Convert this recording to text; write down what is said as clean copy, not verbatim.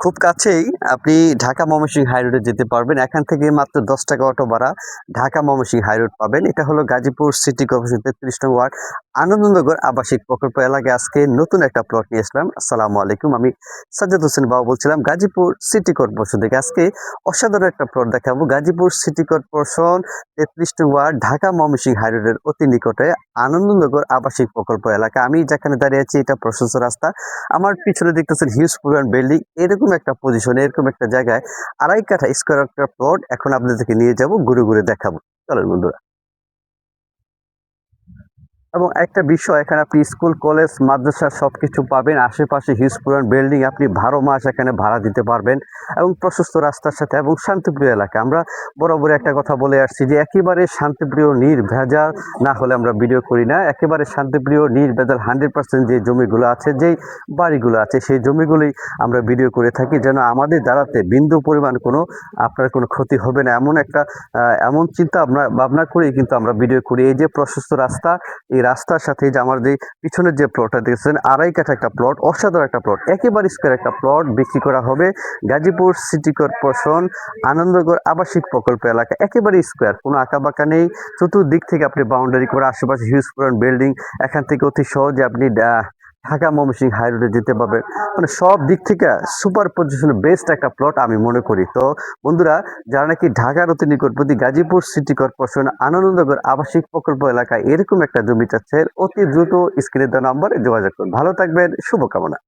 খুব কাছেই আপনি ঢাকা ময়মনসিংহ হাই রোডে যেতে পারবেন। এখান থেকে মাত্র ৳১০ অটো ভাড়া ঢাকা ময়মনসিংহ হাই রোড পাবেন। এটা হলো গাজীপুর সিটি কর্পোরেশন ৩৩ নং ওয়ার্ড আনন্দনগর আবাসিক প্রকল্প এলাকায় আজকে নতুন একটা প্লট নিয়ে আসলাম। আসসালামু আলাইকুম। আমি সাজ্জাদ হোসেন বাবু বলছিলাম গাজীপুর সিটি কর্পোরেশন থেকে। আজকে অসাধারণ একটা প্লট দেখাবো। গাজীপুর সিটি কর্পোরেশন ৩৩ নং ওয়ার্ড ঢাকা ময়মনসিংহ হাই রোডের অতি নিকটে আনন্দনগর আবাসিক প্রকল্প এলাকা। আমি যেখানে দাঁড়িয়ে আছি এটা প্রশস্ত রাস্তা। আমার পিছনে দেখতেছেন হিউজ পরিমাণ বিল্ডিং। এরকম একটা পজিশনে এরকম একটা জায়গায় ২.৫ কাঠা স্কয়ার একটা প্লট এখন আপনাদেরকে নিয়ে যাব, ঘুরে, ঘুরে দেখাবো। চলেন বন্ধুরা। এবং একটা বিষয় এখানে আপনি স্কুল, কলেজ, মাদ্রাসা সবকিছু পাবেন। আশেপাশে হিউজ পরিমাণ বিল্ডিং আপনি ১২ মাস এখানে ভাড়া দিতে পারবেন এবং প্রশস্ত রাস্তার সাথে এবং শান্তিপ্রিয় এলাকা। আমরা বরাবর একটা কথা বলে আসছি যে একেবারে শান্তিপ্রিয় নির্ভেজাল না হলে আমরা ভিডিও করি না। একেবারে শান্তিপ্রিয় নির্ভেজাল 100% যে জমিগুলো আছে, যেই বাড়িগুলো আছে সেই জমিগুলোই আমরা ভিডিও করে থাকি যেন আমাদের দ্বারাতে বিন্দু পরিমাণ কোনো আপনার কোনো ক্ষতি হবে না এমন একটা এমন চিন্তা ভাবনা করেই কিন্তু আমরা ভিডিও করি। এই যে প্রশস্ত রাস্তা, এই রাস্তার সাথে যে আমার যে পিছনের যে প্লটটা দেখছেন ২.৫ কাঠা একটা প্লট, অসাধারণ একটা প্লট, একেবারে স্কয়ার একটা প্লট বিক্রি করা হবে গাজীপুর সিটি কর্পোরেশন আনন্দনগর আবাসিক প্রকল্প এলাকা। একেবারে স্কয়ার, কোনো আঁকাবাঁকা নেই। চতুর্দিক থেকে আপনি বাউন্ডারি করে আশেপাশে হিউজ পরিমাণ বিল্ডিং। এখান থেকে অতি সহজে আপনি ঢাকা ময়মনসিংহ হাই রোডে যেতে পারবেন। মানে সব দিক থেকে সুপার পজিশনে বেস্ট একটা প্লট আমি মনে করি। তো বন্ধুরা, যারা নাকি ঢাকার অতি নিকটবর্তী গাজীপুর সিটি কর্পোরেশন আনন্দনগর আবাসিক প্রকল্প এলাকায় এরকম একটা জমি চাচ্ছেন, অতি দ্রুত স্ক্রিনে দেওয়া নম্বরে যোগাযোগ করুন। ভালো থাকবেন, শুভকামনা।